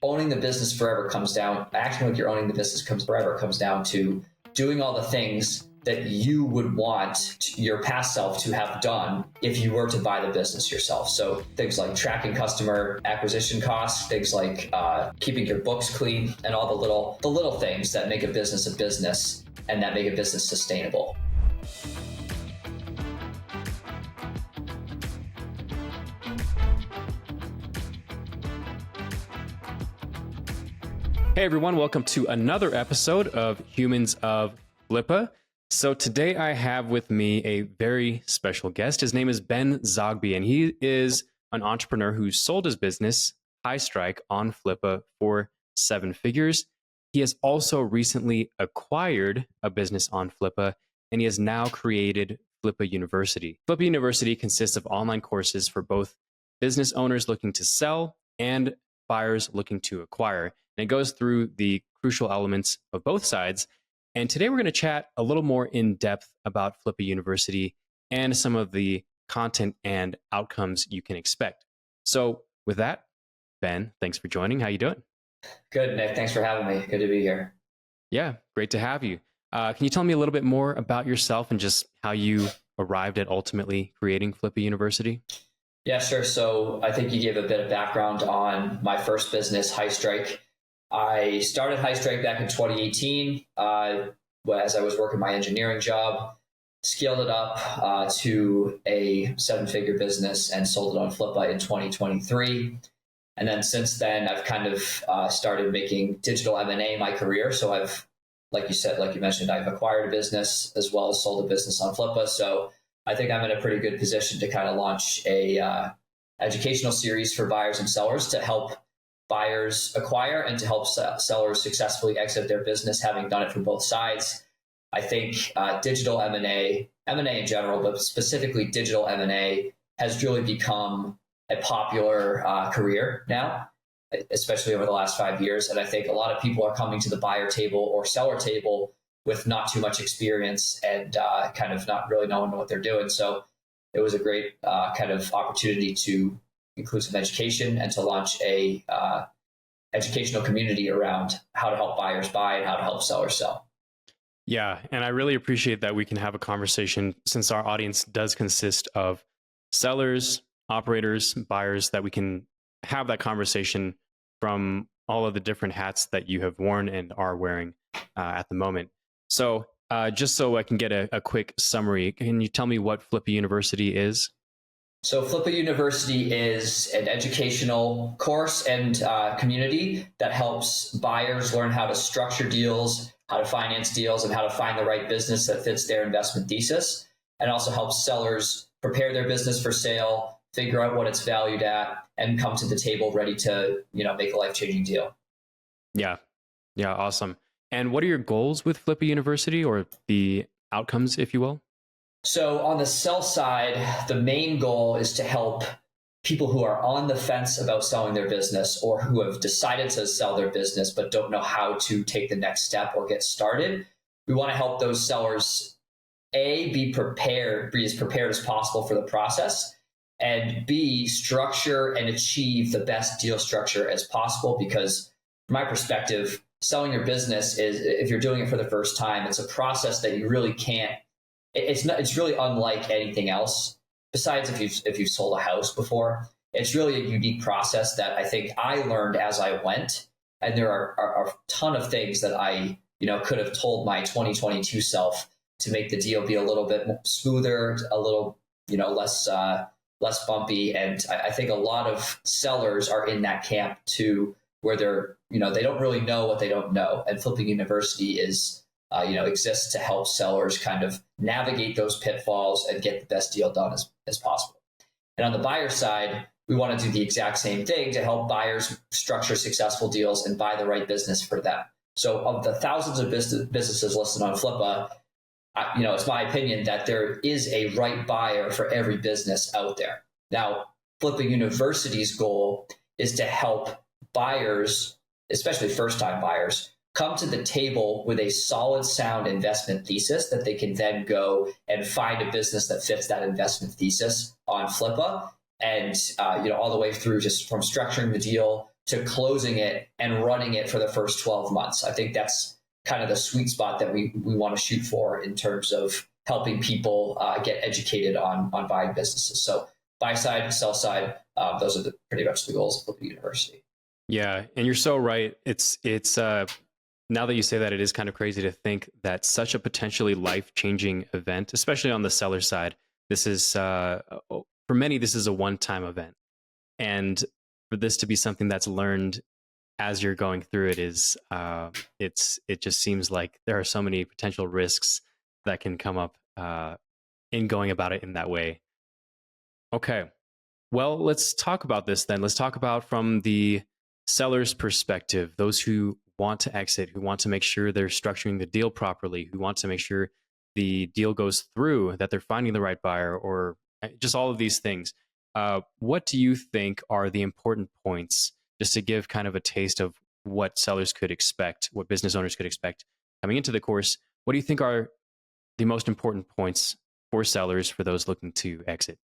owning the business forever comes down, acting like you're owning the business forever comes down to doing all the things that you would want your past self to have done if you were to buy the business yourself. So things like tracking customer acquisition costs, things like keeping your books clean, and all the little things that make a business and that make a business sustainable. Hey everyone, welcome to another episode of Humans of Flippa. So today I have with me a very special guest. His name is Ben Zogby, and he is an entrepreneur who sold his business, High Strike, on Flippa for 7 figures. He has also recently acquired a business on Flippa, and he has now created Flippa University. Flippa University consists of online courses for both business owners looking to sell and buyers looking to acquire. And it goes through the crucial elements of both sides. And today we're going to chat a little more in depth about Flippa University and some of the content and outcomes you can expect. So with that, Ben, thanks for joining. How you doing? Good, Nick. Thanks for having me. Good to be here. Yeah, great to have you. Can you tell me a little bit more about yourself and just how you arrived at ultimately creating Flippa University? Yeah, sure. So I think you gave a bit of background on my first business, High Strike. I started High Strike back in 2018 as I was working my engineering job, scaled it up to a 7-figure business and sold it on Flippa in 2023. And then since then, I've kind of started making digital M&A my career. So I've, like you mentioned, I've acquired a business as well as sold a business on Flippa. So I think I'm in a pretty good position to kind of launch a educational series for buyers and sellers to help buyers acquire and to help sellers successfully exit their business, having done it from both sides. I think digital M&A in general, but specifically digital M&A, has really become a popular career now, especially over the last 5 years. And I think a lot of people are coming to the buyer table or seller table with not too much experience and kind of not really knowing what they're doing. So it was a great kind of opportunity to include some education and to launch a educational community around how to help buyers buy and how to help sellers sell. Yeah, and I really appreciate that we can have a conversation, since our audience does consist of sellers, operators, buyers, that we can have that conversation from all of the different hats that you have worn and are wearing at the moment. So just so I can get a quick summary, can you tell me what Flippa University is? So Flippa University is an educational course and community that helps buyers learn how to structure deals, how to finance deals, and how to find the right business that fits their investment thesis, and also helps sellers prepare their business for sale, figure out what it's valued at, and come to the table ready to, make a life-changing deal. Yeah, awesome. And what are your goals with Flippa University, or the outcomes, if you will? So on the sell side, the main goal is to help people who are on the fence about selling their business or who have decided to sell their business but don't know how to take the next step or get started. We want to help those sellers, A, be as prepared as possible for the process, and B, structure and achieve the best deal structure as possible. Because from my perspective, selling your business is, if you're doing it for the first time, it's a process that you really can't. It's really unlike anything else. Besides, if you've sold a house before, it's really a unique process that I think I learned as I went. And there are a ton of things that I could have told my 2022 self to make the deal be a little bit smoother, a little less bumpy. And I think a lot of sellers are in that camp too, where they're they don't really know what they don't know. And Flippa University exists to help sellers kind of navigate those pitfalls and get the best deal done as possible. And on the buyer side, we want to do the exact same thing to help buyers structure successful deals and buy the right business for them. So of the thousands of businesses listed on Flippa, it's my opinion that there is a right buyer for every business out there. Now, Flippa University's goal is to help buyers, especially first-time buyers, come to the table with a solid, sound investment thesis that they can then go and find a business that fits that investment thesis on Flippa. And, all the way through just from structuring the deal to closing it and running it for the first 12 months. I think that's kind of the sweet spot that we want to shoot for in terms of helping people get educated on buying businesses. So buy side, sell side, those are pretty much the goals of Flippa University. Yeah, and you're so right. It's now that you say that, it is kind of crazy to think that such a potentially life-changing event, especially on the seller side, this is for many, this is a one-time event. And for this to be something that's learned as you're going through it is it just seems like there are so many potential risks that can come up in going about it in that way. Okay. Well, let's talk about this then. Let's talk about from the seller's perspective, those who want to exit, who want to make sure they're structuring the deal properly, who want to make sure the deal goes through, that they're finding the right buyer, or just all of these things. What do you think are the important points, just to give kind of a taste of what sellers could expect, what business owners could expect coming into the course? What do you think are the most important points for sellers, for those looking to exit?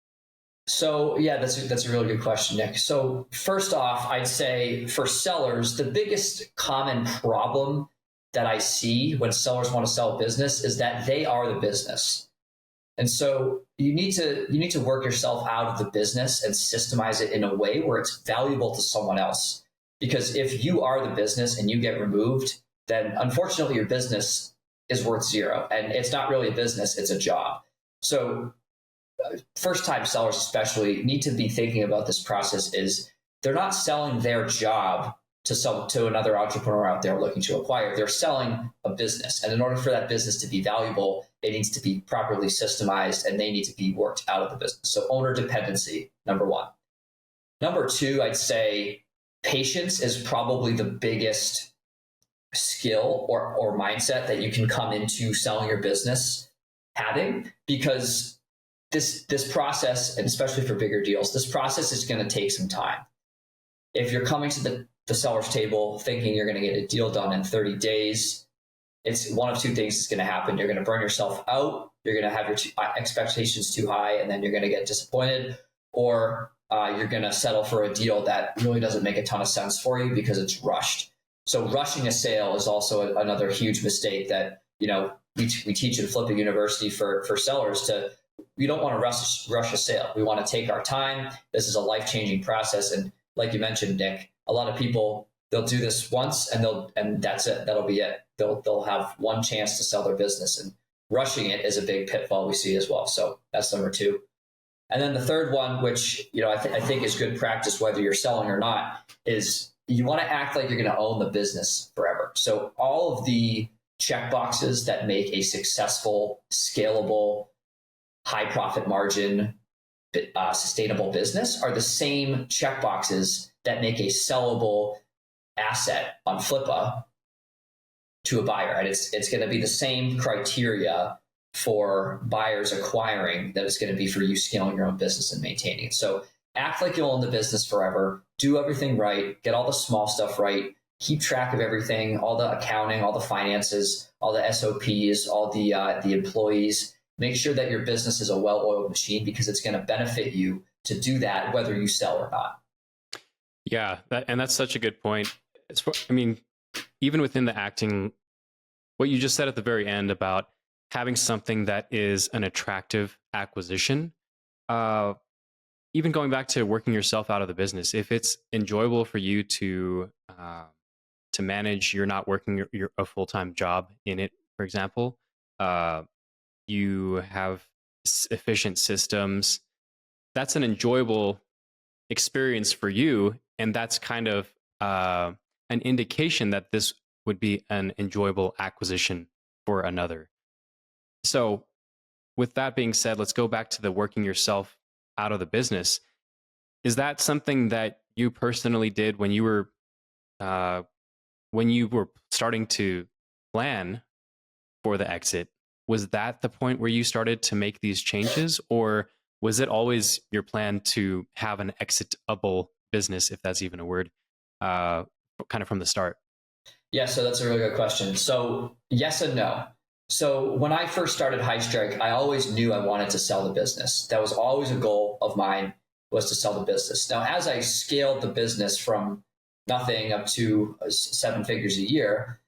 So yeah, that's a really good question, Nick. So first off, I'd say for sellers, the biggest common problem that I see when sellers want to sell a business is that they are the business. And so you need to work yourself out of the business and systemize it in a way where it's valuable to someone else. Because if you are the business and you get removed, then unfortunately your business is worth zero. And it's not really a business, it's a job. So first-time sellers especially need to be thinking about this process is they're not selling their job to another entrepreneur out there looking to acquire. They're selling a business. And in order for that business to be valuable, it needs to be properly systemized and they need to be worked out of the business. So owner dependency, number one. Number two, I'd say patience is probably the biggest skill or mindset that you can come into selling your business having, because this process, and especially for bigger deals, this process is going to take some time. If you're coming to the seller's table thinking you're going to get a deal done in 30 days, it's one of two things that's going to happen. You're going to burn yourself out, you're going to have your expectations too high, and then you're going to get disappointed, or you're going to settle for a deal that really doesn't make a ton of sense for you because it's rushed. So rushing a sale is also another huge mistake that we teach at Flippa University for sellers to. We don't want to rush a sale. We want to take our time. This is a life-changing process. And like you mentioned, Nick, a lot of people, they'll do this once and that's it. That'll be it. They'll have one chance to sell their business, and rushing it is a big pitfall we see as well. So that's number two. And then the third one, which I think is good practice whether you're selling or not, is you want to act like you're going to own the business forever. So all of the check boxes that make a successful, scalable, high profit margin, sustainable business are the same check boxes that make a sellable asset on Flippa to a buyer. And it's going to be the same criteria for buyers acquiring that it's going to be for you scaling your own business and maintaining it. So act like you'll own the business forever, do everything right, get all the small stuff right, keep track of everything, all the accounting, all the finances, all the SOPs, all the employees. Make sure that your business is a well-oiled machine, because it's going to benefit you to do that whether you sell or not. Yeah, that's such a good point. Even within the acting, what you just said at the very end about having something that is an attractive acquisition, even going back to working yourself out of the business, if it's enjoyable for you to manage, you're not working a full-time job in it, for example, you have efficient systems, that's an enjoyable experience for you. And that's kind of an indication that this would be an enjoyable acquisition for another. So with that being said, let's go back to the working yourself out of the business. Is that something that you personally did when you were starting to plan for the exit? Was that the point where you started to make these changes, or was it always your plan to have an exitable business, if that's even a word, kind of from the start? Yeah, so that's a really good question. So yes and no. So when I first started High Strike, I always knew I wanted to sell the business. That was always a goal of mine, was to sell the business. Now, as I scaled the business from nothing up to 7 figures a year.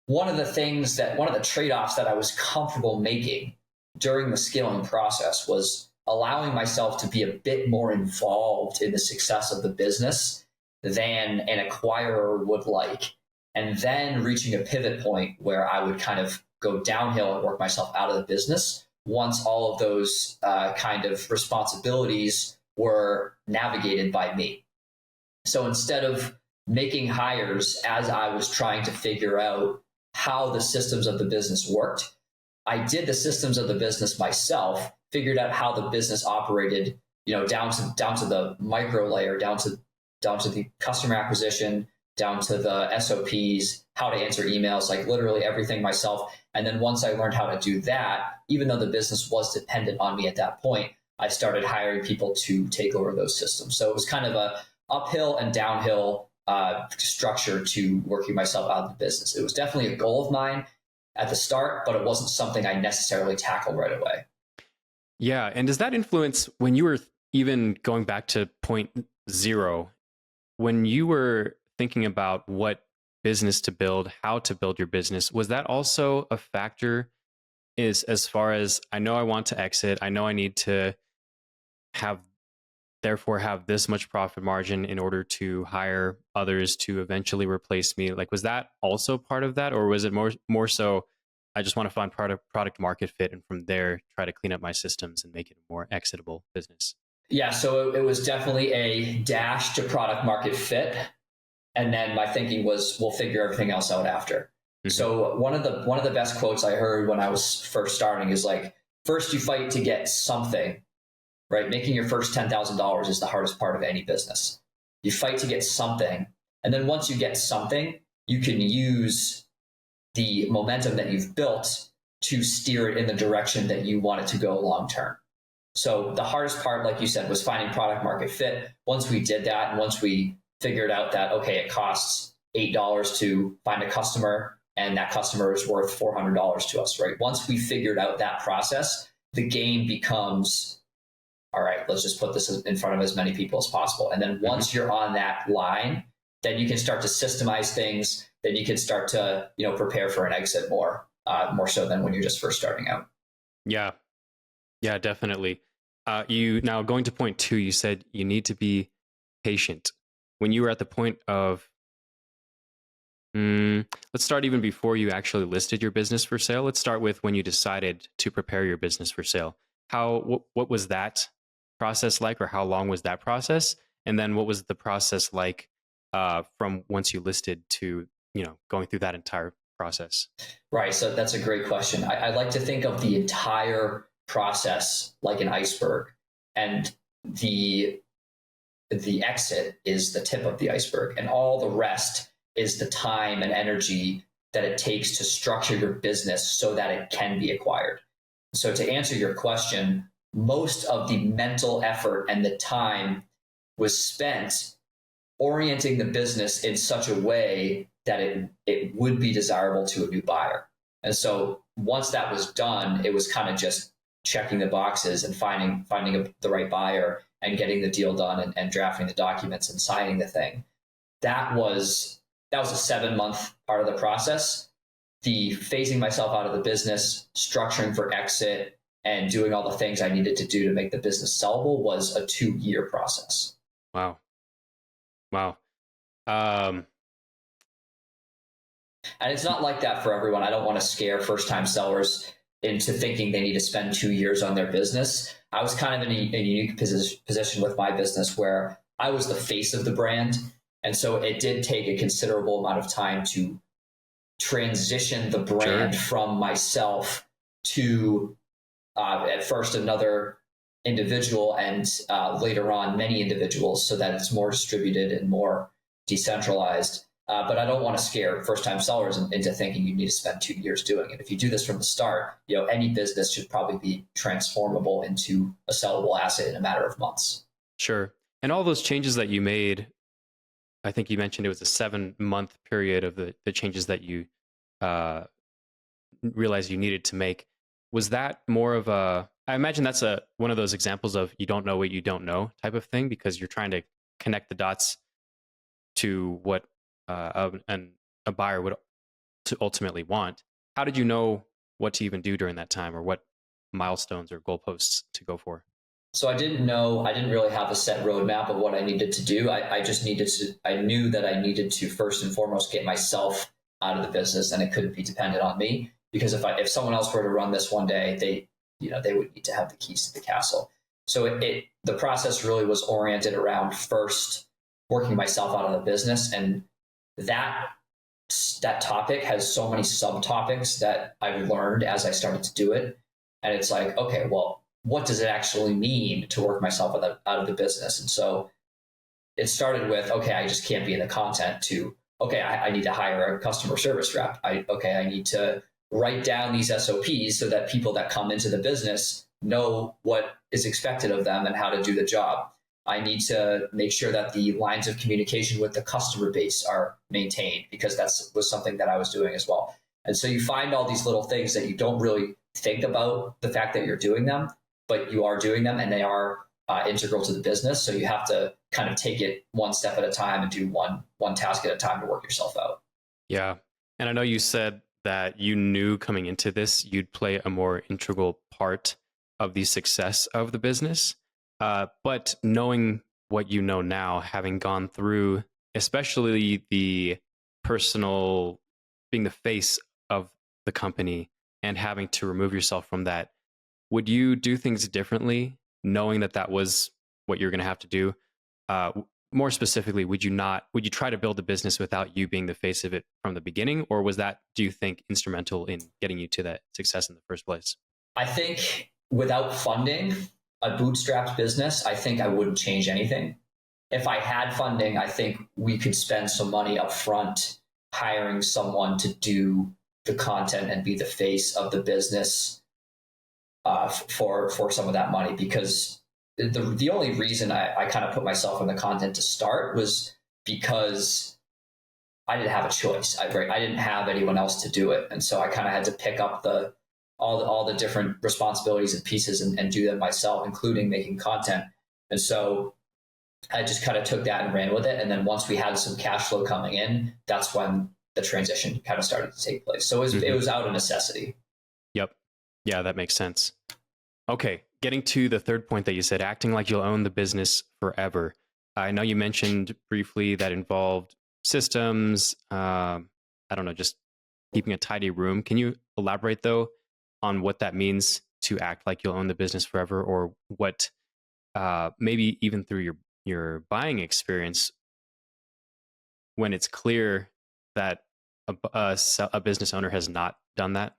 One of the trade-offs that I was comfortable making during the scaling process was allowing myself to be a bit more involved in the success of the business than an acquirer would like. And then reaching a pivot point where I would kind of go downhill and work myself out of the business once all of those kind of responsibilities were navigated by me. So instead of making hires as I was trying to figure out how the systems of the business worked, I did the systems of the business myself, figured out how the business operated, down to the micro layer, down to the customer acquisition, down to the SOPs, how to answer emails, like literally everything myself. And then once I learned how to do that, even though the business was dependent on me at that point, I started hiring people to take over those systems. So it was kind of a uphill and downhill structure to working myself out of the business. It was definitely a goal of mine at the start, but it wasn't something I necessarily tackled right away. Yeah. And does that influence when you were even going back to point zero, when you were thinking about what business to build, how to build your business, was that also a factor is as far as I know I want to exit, I know I need to therefore have this much profit margin in order to hire others to eventually replace me? Like, was that also part of that? Or was it more so, I just want to find product market fit and from there try to clean up my systems and make it a more exitable business? Yeah, so it was definitely a dash to product market fit. And then my thinking was, we'll figure everything else out after. Mm-hmm. So one of the best quotes I heard when I was first starting is like, first you fight to get something, right? Making your first $10,000 is the hardest part of any business. You fight to get something. And then once you get something, you can use the momentum that you've built to steer it in the direction that you want it to go long term. So the hardest part, like you said, was finding product market fit. Once we did that, and once we figured out that, okay, it costs $8 to find a customer and that customer is worth $400 to us, right? Once we figured out that process, the game becomes, all right, let's just put this in front of as many people as possible. And then once you're on that line, then you can start to systemize things. Then you can start to, prepare for an exit more so than when you're just first starting out. Yeah, definitely. You now going to point two, you said you need to be patient. When you were at the point of, let's start even before you actually listed your business for sale. Let's start with when you decided to prepare your business for sale. What was that process like, or how long was that process? And then what was the process like from once you listed to, going through that entire process? Right. So that's a great question. I like to think of the entire process like an iceberg, and the exit is the tip of the iceberg, and all the rest is the time and energy that it takes to structure your business so that it can be acquired. So to answer your question, most of the mental effort and the time was spent orienting the business in such a way that it would be desirable to a new buyer. And so once that was done, it was kind of just checking the boxes and finding the right buyer and getting the deal done and drafting the documents and signing the thing. That was a 7-month part of the process. The phasing myself out of the business, structuring for exit, and doing all the things I needed to do to make the business sellable was a 2-year process. Wow. And it's not like that for everyone. I don't want to scare first-time sellers into thinking they need to spend 2 years on their business. I was kind of in a unique position with my business where I was the face of the brand. And so it did take a considerable amount of time to transition the brand from myself to at first another individual and later on many individuals, so that it's more distributed and more decentralized. But I don't want to scare first-time sellers into thinking you need to spend 2 years doing it. If you do this from the start, any business should probably be transformable into a sellable asset in a matter of months. Sure. And all those changes that you made, I think you mentioned it was a 7-month period of the changes that you realized you needed to make. Was that more of I imagine that's one of those examples of you don't know what you don't know type of thing, because you're trying to connect the dots to what a buyer would to ultimately want. How did you know what to even do during that time, or what milestones or goalposts to go for? So I didn't really have a set roadmap of what I needed to do. I knew that I needed to first and foremost get myself out of the business, and it couldn't be dependent on me, because if someone else were to run this one day, they would need to have the keys to the castle. So the process really was oriented around first working myself out of the business, and that topic has so many subtopics that I've learned as I started to do it. And it's like, okay, well, what does it actually mean to work myself out of the business? And so it started with, okay, I just can't be in the content, to, okay, I need to hire a customer service rep. I need to write down these SOPs so that people that come into the business know what is expected of them and how to do the job. I need to make sure that the lines of communication with the customer base are maintained, because was something that I was doing as well. And so you find all these little things that you don't really think about the fact that you're doing them, but you are doing them, and they are integral to the business. So you have to kind of take it one step at a time and do one task at a time to work yourself out. Yeah. And I know you said that you knew coming into this, you'd play a more integral part of the success of the business. But knowing what you know now, having gone through, especially the personal, being the face of the company and having to remove yourself from that, would you do things differently, knowing that that was what you're going to have to do? More specifically, would you try to build a business without you being the face of it from the beginning? Or was that, do you think, instrumental in getting you to that success in the first place? I think without funding, a bootstrapped business, I think I wouldn't change anything. If I had funding, I think we could spend some money up front hiring someone to do the content and be the face of the business for some of that money, because the only reason I kind of put myself in the content to start was because I didn't have a choice. I didn't have anyone else to do it. And so I kind of had to pick up all the different responsibilities and pieces and do them myself, including making content. And so I just kind of took that and ran with it. And then once we had some cash flow coming in, that's when the transition kind of started to take place. So it was out of necessity. Yep. Yeah, that makes sense. Okay. Getting to the third point that you said, acting like you'll own the business forever. I know you mentioned briefly that involved systems. I don't know, just keeping a tidy room. Can you elaborate though on what that means to act like you'll own the business forever, or what, maybe even through your buying experience, when it's clear that a business owner has not done that?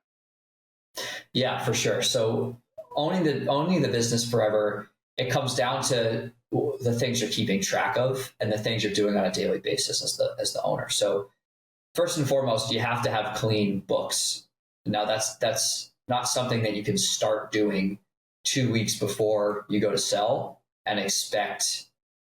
Yeah, for sure. So owning the business forever, it comes down to the things you're keeping track of and the things you're doing on a daily basis as the owner. So first and foremost, you have to have clean books. Now that's not something that you can start doing 2 weeks before you go to sell and expect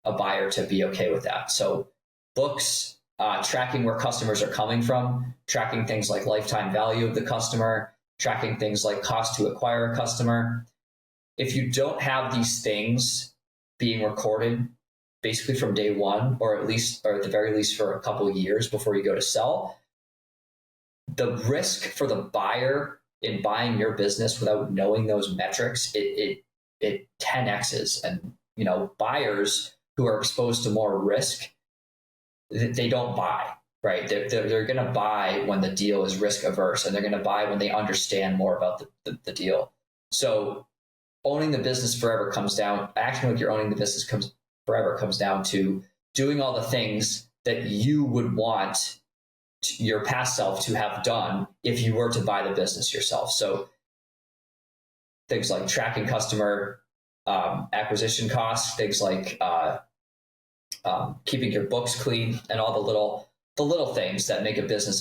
a buyer to be okay with that. So books, tracking where customers are coming from, tracking things like lifetime value of the customer, tracking things like cost to acquire a customer. If you don't have these things being recorded basically from day one, or at the very least for a couple of years before you go to sell, the risk for the buyer in buying your business without knowing those metrics, it 10x's. And buyers who are exposed to more risk, they don't buy, right? They're going to buy when the deal is risk averse, and they're going to buy when they understand more about the deal. So owning the business forever acting like you're owning the business forever comes down to doing all the things that you would want your past self to have done if you were to buy the business yourself. So things like tracking customer acquisition costs, things like keeping your books clean, and all the little things that make a business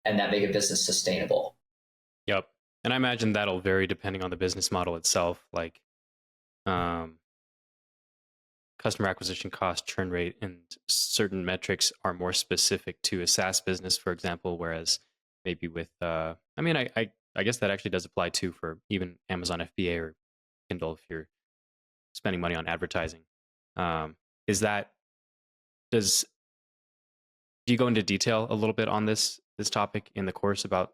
and that make a business sustainable. Yep. And I imagine that'll vary depending on the business model itself, like customer acquisition cost, churn rate, and certain metrics are more specific to a SaaS business, for example, whereas maybe with, I guess that actually does apply too for even Amazon FBA or Kindle if you're spending money on advertising. Does Do you go into detail a little bit on this topic in the course about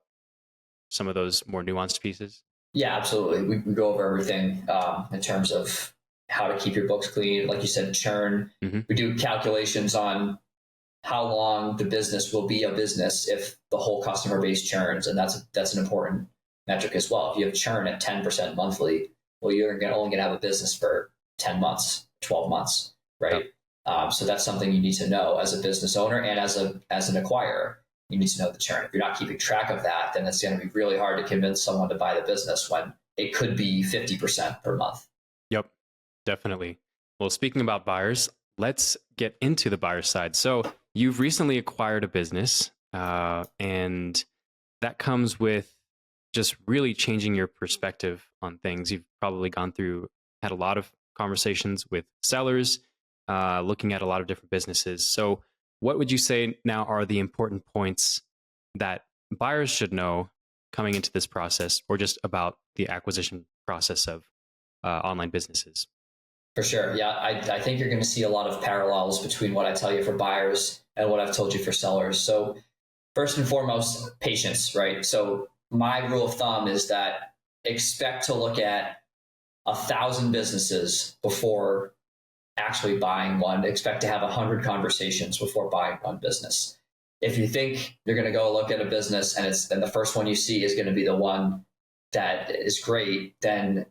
some of those more nuanced pieces? Yeah, absolutely. We go over everything in terms of how to keep your books clean. Like you said, churn. Mm-hmm. We do calculations on how long the business will be a business if the whole customer base churns, and that's an important metric as well. If you have churn at 10% monthly, well, you're only going to have a business for 10 months, 12 months, right? Yep. So that's something you need to know as a business owner and as an acquirer. You need to know the churn. If you're not keeping track of that, then it's going to be really hard to convince someone to buy the business when it could be 50% per month. Yep, definitely. Well, speaking about buyers, let's get into the buyer side. So you've recently acquired a business, and that comes with just really changing your perspective on things. You've probably had a lot of conversations with sellers, looking at a lot of different businesses. So what would you say now are the important points that buyers should know coming into this process, or just about the acquisition process of online businesses? For sure. Yeah, I think you're going to see a lot of parallels between what I tell you for buyers and what I've told you for sellers. So first and foremost, patience, right? So my rule of thumb is that expect to look at 1,000 businesses before actually buying one. Expect to have 100 conversations before buying one business. If you think you're going to go look at a business and the first one you see is going to be the one that is great, then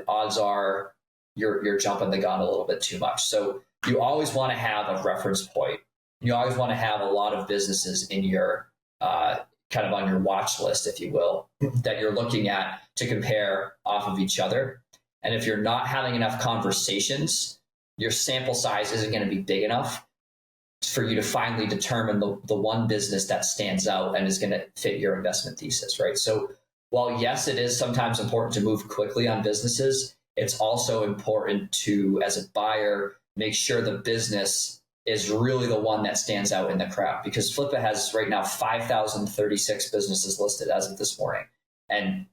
odds are you're jumping the gun a little bit too much. So you always want to have a reference point. You always want to have a lot of businesses in your kind of on your watch list, if you will, that you're looking at to compare off of each other. And if you're not having enough conversations, your sample size isn't going to be big enough for you to finally determine the one business that stands out and is going to fit your investment thesis, right? So while yes, it is sometimes important to move quickly on businesses, it's also important to, as a buyer, make sure the business is really the one that stands out in the crowd, because Flippa has right now 5,036 businesses listed as of this morning. And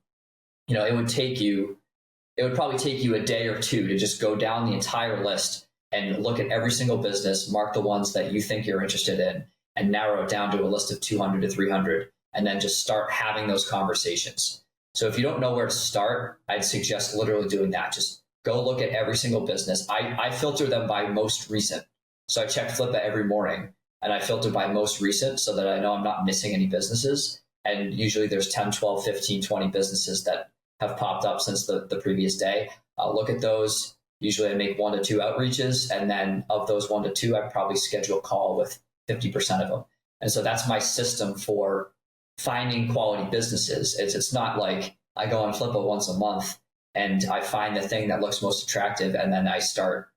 it would probably take you a day or two to just go down the entire list and look at every single business, mark the ones that you think you're interested in, and narrow it down to a list of 200 to 300, and then just start having those conversations. So if you don't know where to start, I'd suggest literally doing that. Just go look at every single business. I filter them by most recent. So I check Flippa every morning, and I filter by most recent so that I know I'm not missing any businesses. And usually there's 10, 12, 15, 20 businesses that have popped up since the previous day. I'll look at those. Usually I make 1 to 2 outreaches, and then of those 1 to 2, I probably schedule a call with 50% of them. And so that's my system for finding quality businesses. It's not like I go on Flippa once a month and I find the thing that looks most attractive and then I start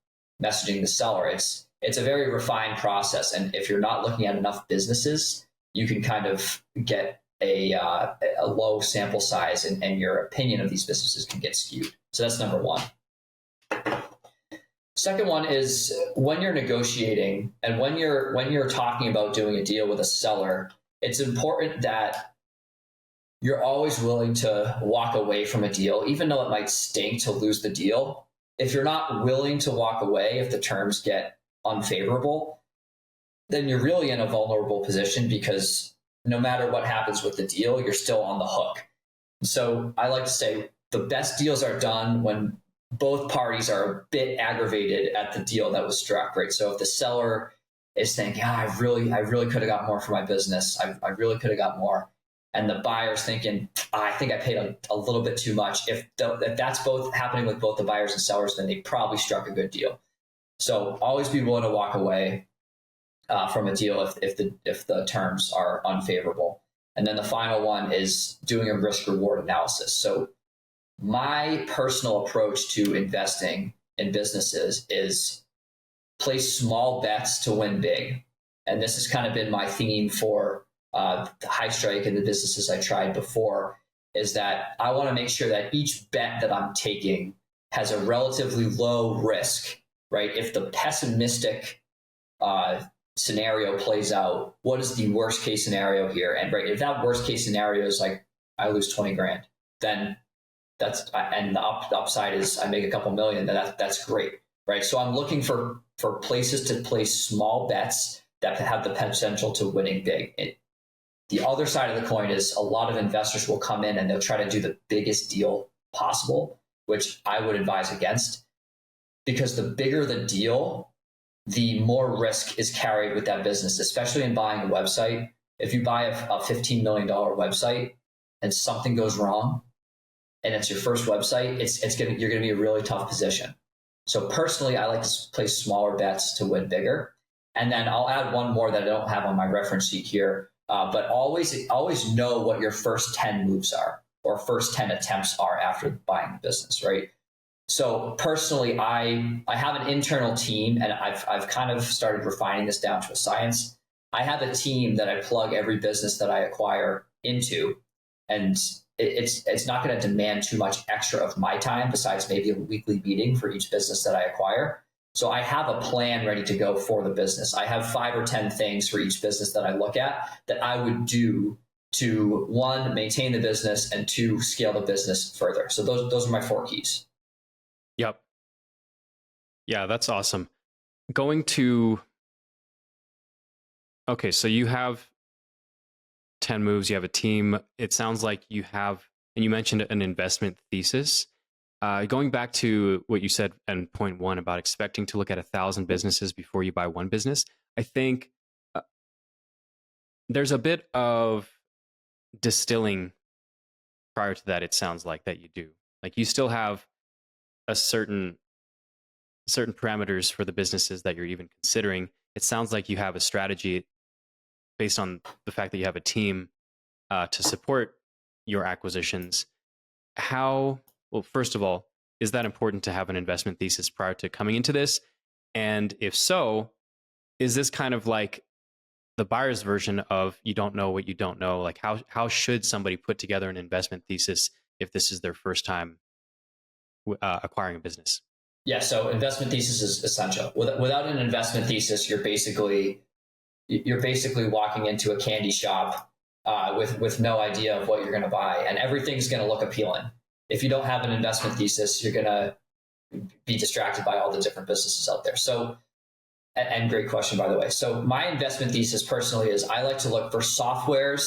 messaging the seller. It's a very refined process. And if you're not looking at enough businesses, you can kind of get a low sample size, and your opinion of these businesses can get skewed. So that's number one. Second one is when you're negotiating and when you're talking about doing a deal with a seller, it's important that you're always willing to walk away from a deal, even though it might stink to lose the deal. If you're not willing to walk away, if the terms get unfavorable, then you're really in a vulnerable position, because no matter what happens with the deal, you're still on the hook. So I like to say the best deals are done when both parties are a bit aggravated at the deal that was struck, right? So if the seller is thinking, I really could have got more for my business. I really could have got more. And the buyer's thinking, I think I paid a little bit too much. If that's both happening with both the buyers and sellers, then they probably struck a good deal. So always be willing to walk away from a deal if the terms are unfavorable. And then the final one is doing a risk reward analysis. So my personal approach to investing in businesses is place small bets to win big. And this has kind of been my theme for the High Strike and the businesses I tried before, is that I want to make sure that each bet that I'm taking has a relatively low risk, right? If the pessimistic scenario plays out, what is the worst case scenario here? And right, if that worst case scenario is like I lose 20 grand, then and the upside is I make a couple million, then that's great, right? So I'm looking for places to place small bets that have the potential to winning big. The other side of the coin is a lot of investors will come in and they'll try to do the biggest deal possible, which I would advise against, because the bigger the deal, the more risk is carried with that business, especially in buying a website. If you buy a $15 million website and something goes wrong and it's your first website, you're going to be in a really tough position. So personally, I like to place smaller bets to win bigger. And then I'll add one more that I don't have on my reference sheet here. But always know what your first 10 moves are or first 10 attempts are after buying the business, right? So personally, I have an internal team, and I've kind of started refining this down to a science. I have a team that I plug every business that I acquire into, and it's not going to demand too much extra of my time besides maybe a weekly meeting for each business that I acquire. So I have a plan ready to go for the business. I have 5 or 10 things for each business that I look at that I would do to, 1, maintain the business, and 2, scale the business further. So those are my 4 keys. Yep. Yeah, that's awesome. Going to, okay, so you have 10 moves, you have a team. It sounds like you have, and you mentioned an investment thesis. Going back to what you said in point 1 about expecting to look at 1,000 businesses before you buy one business, I think there's a bit of distilling prior to that. It sounds like that you do. Like you still have a certain parameters for the businesses that you're even considering. It sounds like you have a strategy based on the fact that you have a team to support your acquisitions. Well, first of all, is that important to have an investment thesis prior to coming into this? And if so, is this kind of like the buyer's version of you don't know what you don't know? Like how should somebody put together an investment thesis if this is their first time acquiring a business? Yeah, so investment thesis is essential. Without an investment thesis, you're basically walking into a candy shop with no idea of what you're going to buy, and everything's going to look appealing. If you don't have an investment thesis, you're going to be distracted by all the different businesses out there. So, and great question, by the way. So my investment thesis personally is I like to look for software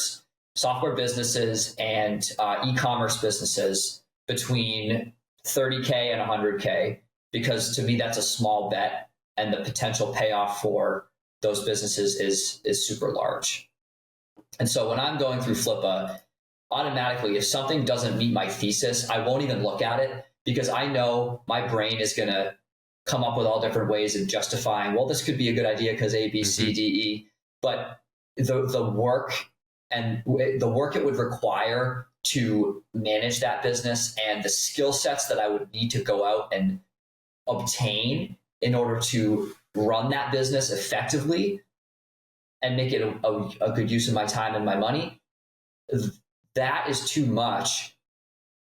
businesses and e-commerce businesses between 30K and 100K, because to me, that's a small bet and the potential payoff for those businesses is super large. And so when I'm going through Flippa, automatically, if something doesn't meet my thesis, I won't even look at it, because I know my brain is going to come up with all different ways of justifying, well, this could be a good idea because A, B, C, D, E. But the work it would require to manage that business and the skill sets that I would need to go out and obtain in order to run that business effectively and make it a good use of my time and my money, that is too much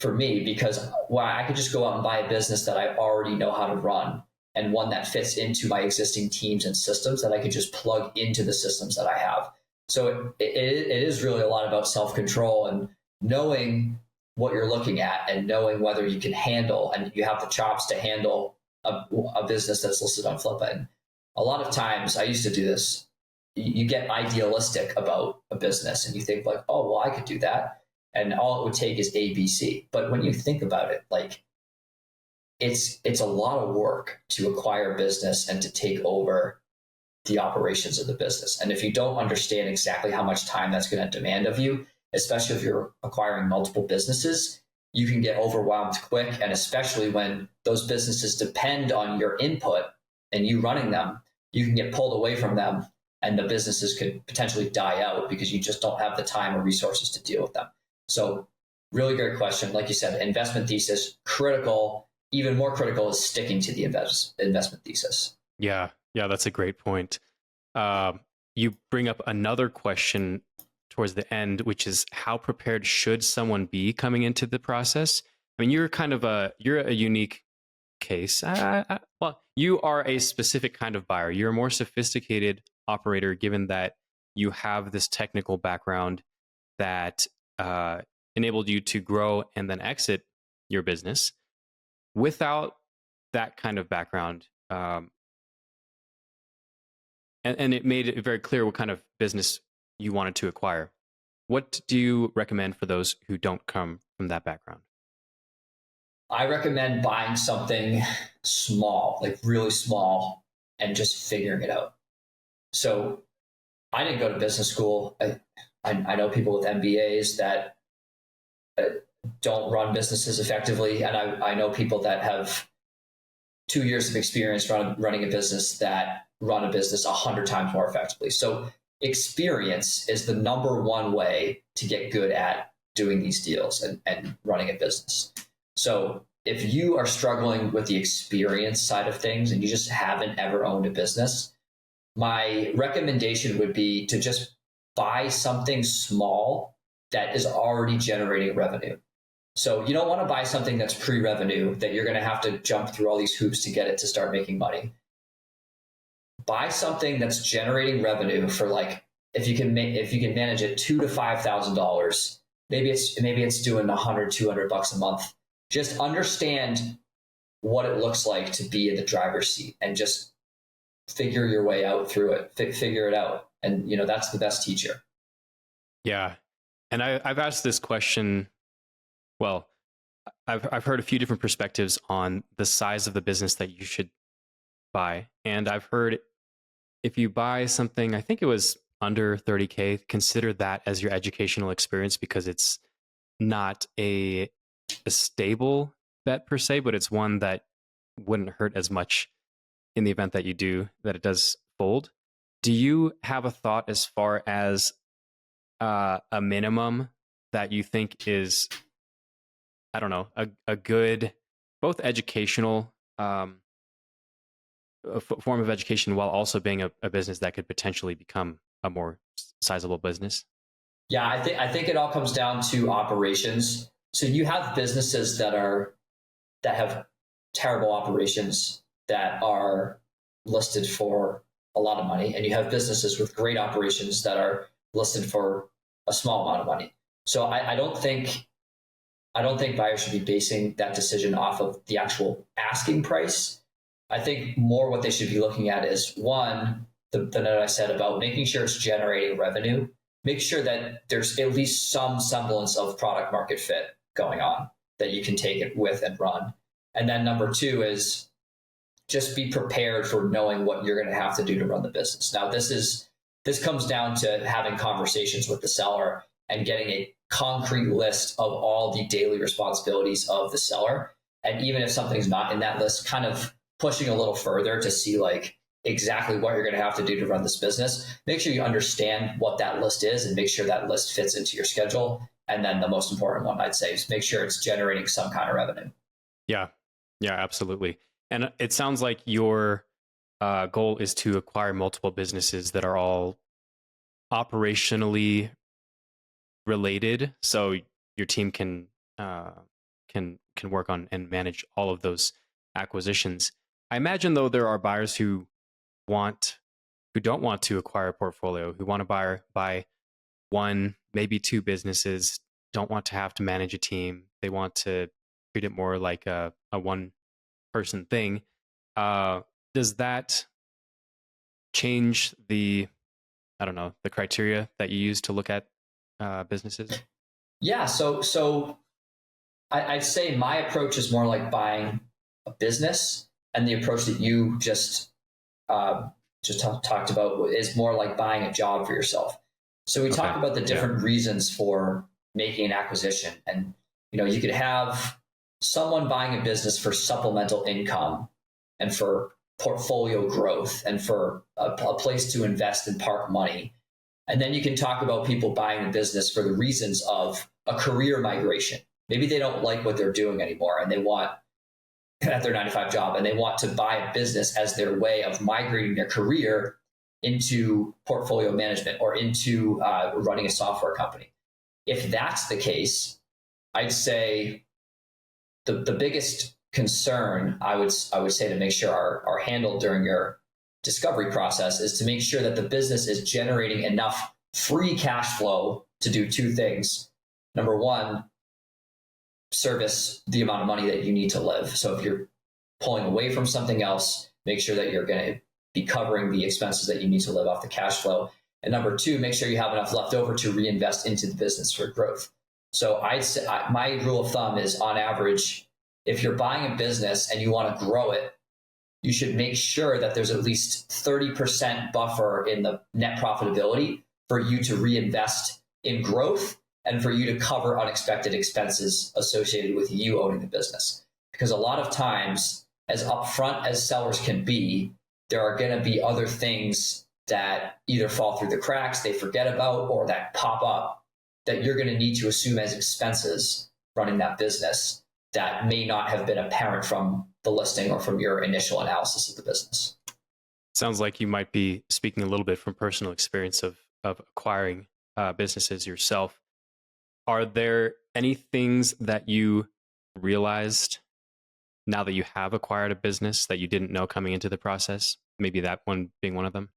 for me, because I could just go out and buy a business that I already know how to run, and one that fits into my existing teams and systems that I could just plug into the systems that I have. So it is really a lot about self-control and knowing what you're looking at and knowing whether you can handle, and you have the chops to handle a business that's listed on Flippa. And a lot of times I used to do this. You get idealistic about a business and you think like, oh, well, I could do that. And all it would take is A, B, C. But when you think about it, like it's a lot of work to acquire a business and to take over the operations of the business. And if you don't understand exactly how much time that's going to demand of you, especially if you're acquiring multiple businesses, you can get overwhelmed quick. And especially when those businesses depend on your input and you running them, you can get pulled away from them and the businesses could potentially die out because you just don't have the time or resources to deal with them. So really great question. Like you said, investment thesis, critical. Even more critical is sticking to the investment thesis. Yeah, that's a great point. You bring up another question towards the end, which is how prepared should someone be coming into the process? I mean, you're a unique case. Well, you are a specific kind of buyer. You're a more sophisticated operator, given that you have this technical background that enabled you to grow and then exit your business. Without that kind of background, and it made it very clear what kind of business you wanted to acquire. What do you recommend for those who don't come from that background? I recommend buying something small, like really small, and just figuring it out. So I didn't go to business school. I know people with MBAs that don't run businesses effectively. And I know people that have 2 years of experience running a business that run a business 100 times more effectively. So experience is the number one way to get good at doing these deals and running a business. So if you are struggling with the experience side of things and you just haven't ever owned a business, my recommendation would be to just buy something small that is already generating revenue. So you don't want to buy something that's pre-revenue that you're going to have to jump through all these hoops to get it to start making money. Buy something that's generating revenue for, like, if you can manage it $2,000 to $5,000, maybe it's doing $100-200 a month. Just understand what it looks like to be in the driver's seat and just figure your way out through it. Figure it out, and that's the best teacher. Yeah, and I've asked this question. Well, I've heard a few different perspectives on the size of the business that you should buy, and I've heard if you buy something, I think it was under 30K, consider that as your educational experience, because it's not a stable bet per se, but it's one that wouldn't hurt as much in the event that it does fold. Do you have a thought as far as a minimum that you think is, I don't know, a good, both educational form of education while also being a business that could potentially become a more sizable business? Yeah, I think it all comes down to operations. So you have businesses that have terrible operations that are listed for a lot of money, and you have businesses with great operations that are listed for a small amount of money. So I don't think buyers should be basing that decision off of the actual asking price. I think more what they should be looking at is, one, the note I said about making sure it's generating revenue. Make sure that there's at least some semblance of product market fit going on that you can take it with and run. And then number two is just be prepared for knowing what you're going to have to do to run the business. Now, this comes down to having conversations with the seller and getting a concrete list of all the daily responsibilities of the seller. And even if something's not in that list, kind of pushing a little further to see like exactly what you're going to have to do to run this business. Make sure you understand what that list is and make sure that list fits into your schedule. And then the most important one, I'd say, is make sure it's generating some kind of revenue. Yeah, absolutely. And it sounds like your goal is to acquire multiple businesses that are all operationally related, so your team can work on and manage all of those acquisitions. I imagine, though, there are buyers who don't want to acquire a portfolio, who want to buy one, maybe two businesses, don't want to have to manage a team. They want to treat it more like a one-person thing. Does that change the criteria that you use to look at businesses? Yeah, so I'd say my approach is more like buying a business, and the approach that you just talked about is more like buying a job for yourself. So we talk about the different reasons for making an acquisition, and you could have someone buying a business for supplemental income and for portfolio growth and for a place to invest and park money. And then you can talk about people buying the business for the reasons of a career migration. Maybe they don't like what they're doing anymore and they want at their 9-to-5 job, and they want to buy a business as their way of migrating their career into portfolio management or into running a software company. If that's the case, I'd say the biggest concern I would say to make sure are handled during your discovery process is to make sure that the business is generating enough free cash flow to do two things. Number one, service the amount of money that you need to live. So if you're pulling away from something else, make sure that you're going to be covering the expenses that you need to live off the cash flow. And number two, make sure you have enough left over to reinvest into the business for growth. So I'd say my rule of thumb is, on average, if you're buying a business and you want to grow it, you should make sure that there's at least 30% buffer in the net profitability for you to reinvest in growth and for you to cover unexpected expenses associated with you owning the business. Because a lot of times, as upfront as sellers can be, there are going to be other things that either fall through the cracks, they forget about, or that pop up that you're going to need to assume as expenses running that business that may not have been apparent from the listing or from your initial analysis of the business. Sounds like you might be speaking a little bit from personal experience of acquiring businesses yourself. Are there any things that you realized now that you have acquired a business that you didn't know coming into the process? Maybe that one being one of them.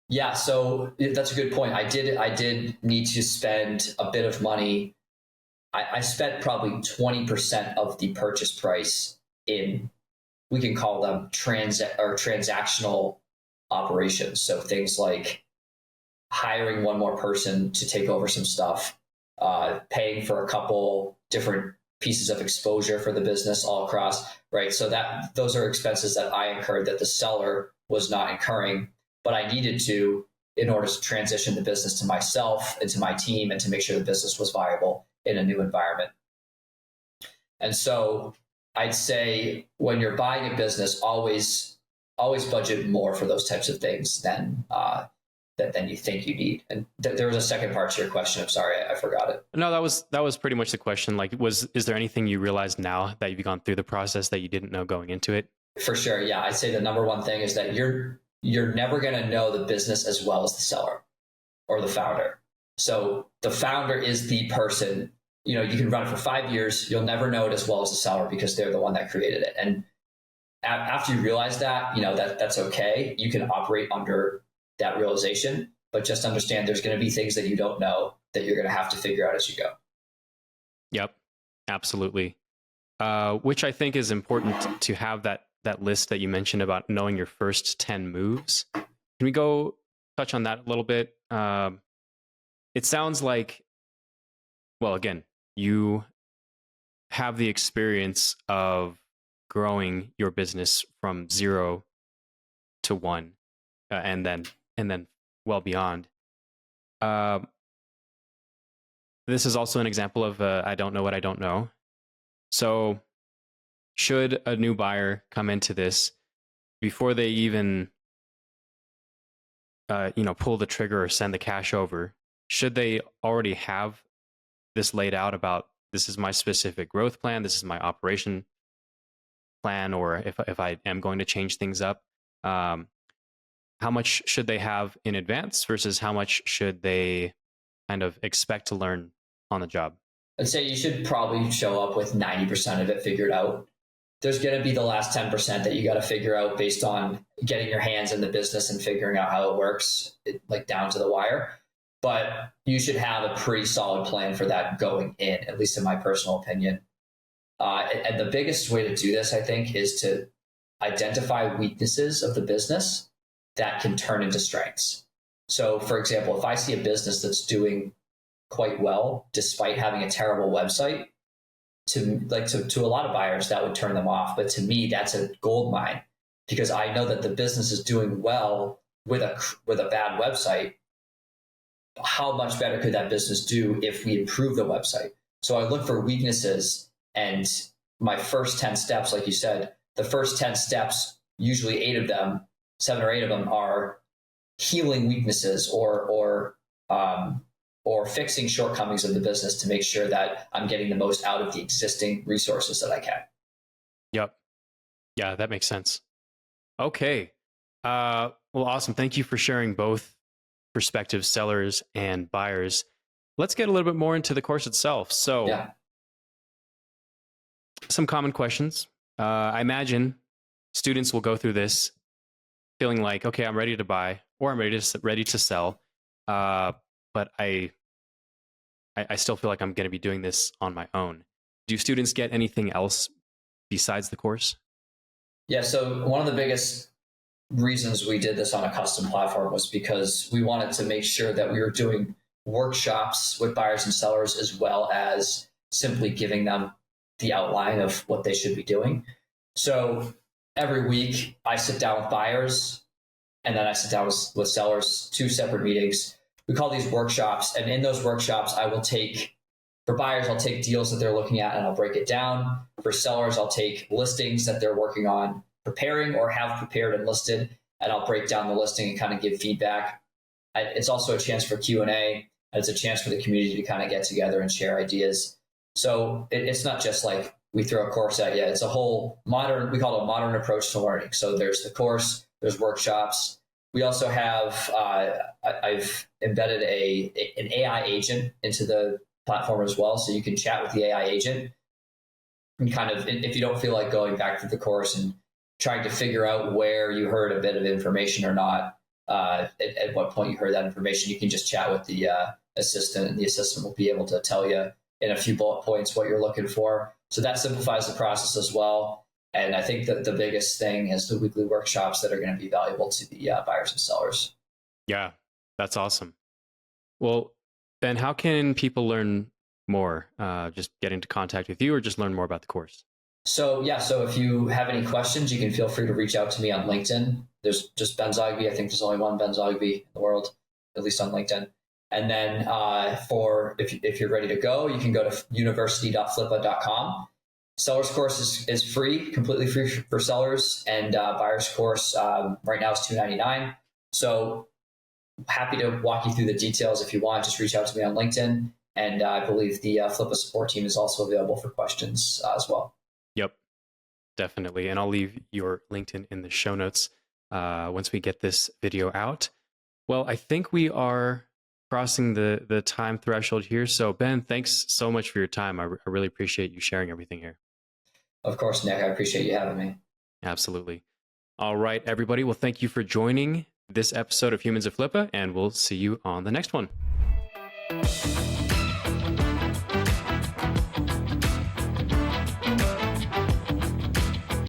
Yeah, so that's a good point. I did need to spend a bit of money. I spent probably 20% of the purchase price in, we can call them transactional operations. So things like hiring one more person to take over some stuff, paying for a couple different pieces of exposure for the business all across, right? So those are expenses that I incurred that the seller was not incurring, but I needed to in order to transition the business to myself and to my team and to make sure the business was viable in a new environment. And so I'd say when you're buying a business, always budget more for those types of things than you think you need. And there was a second part to your question. I'm sorry, I forgot it. No, that was pretty much the question. Like, is there anything you realize now that you've gone through the process that you didn't know going into it? For sure, yeah. I'd say the number one thing is that you're never going to know the business as well as the seller or the founder. So the founder is the person. You can run it for 5 years. You'll never know it as well as the seller because they're the one that created it. And after you realize that, that's okay. You can operate under that realization, but just understand there's going to be things that you don't know that you're going to have to figure out as you go. Yep, absolutely. Which I think is important to have that list that you mentioned about knowing your first 10 moves. Can we go touch on that a little bit? It sounds like, well, again, you have the experience of growing your business from 0 to 1, and then well beyond. This is also an example of I don't know what I don't know. So should a new buyer come into this, before they even pull the trigger or send the cash over, should they already have this laid out about, this is my specific growth plan, this is my operation plan, or if I am going to change things up, how much should they have in advance versus how much should they kind of expect to learn on the job? I'd say you should probably show up with 90% of it figured out. There's going to be the last 10% that you got to figure out based on getting your hands in the business and figuring out how it works, like down to the wire. But you should have a pretty solid plan for that going in, at least in my personal opinion. And the biggest way to do this, I think, is to identify weaknesses of the business that can turn into strengths. So, for example, if I see a business that's doing quite well despite having a terrible website, to a lot of buyers that would turn them off, but to me that's a gold mine, because I know that the business is doing well with a bad website. How much better could that business do if we improve the website? So I look for weaknesses, and my first 10 steps, like you said, the first 10 steps, usually 7 or 8 of them are healing weaknesses or fixing shortcomings of the business to make sure that I'm getting the most out of the existing resources that I can. Yep. Yeah, that makes sense. Okay. Well, awesome. Thank you for sharing both prospective sellers and buyers. Let's get a little bit more into the course itself. So, yeah. Some common questions. I imagine students will go through this feeling like, okay, I'm ready to buy, or I'm ready to sell, but I still feel like I'm going to be doing this on my own. Do students get anything else besides the course? Yeah, so one of the biggest reasons we did this on a custom platform was because we wanted to make sure that we were doing workshops with buyers and sellers, as well as simply giving them the outline of what they should be doing. So every week I sit down with buyers and then I sit down with sellers, 2 separate meetings. We call these workshops. And in those workshops, for buyers, I'll take deals that they're looking at and I'll break it down. For sellers, I'll take listings that they're working on preparing or have prepared and listed, and I'll break down the listing and kind of give feedback. It's also a chance for Q&A, and it's a chance for the community to kind of get together and share ideas. So it's not just like we throw a course at you. It's a whole we call it a modern approach to learning. So there's the course, there's workshops. We also have, I've embedded an AI agent into the platform as well. So you can chat with the AI agent and kind of, if you don't feel like going back through the course and trying to figure out where you heard a bit of information or not, at what point you heard that information, you can just chat with the assistant, and the assistant will be able to tell you in a few bullet points what you're looking for. So that simplifies the process as well. And I think that the biggest thing is the weekly workshops that are going to be valuable to the buyers and sellers. Yeah, that's awesome. Well, Ben, how can people learn more? Just get into contact with you or just learn more about the course? So if you have any questions, you can feel free to reach out to me on LinkedIn. There's just Ben Zogby. I think there's only one Ben Zogby in the world, at least on LinkedIn. And then if you're ready to go, you can go to university.flippa.com. Seller's course is free, completely free for sellers, and buyer's course right now is $299. So happy to walk you through the details. If you want, just reach out to me on LinkedIn. And I believe the Flippa support team is also available for questions as well. Yep, definitely. And I'll leave your LinkedIn in the show notes once we get this video out. Well, I think we are crossing the time threshold here. So Ben, thanks so much for your time. I really appreciate you sharing everything here. Of course, Nick, I appreciate you having me. Absolutely. All right, everybody. Well, thank you for joining this episode of Humans of Flippa, and we'll see you on the next one.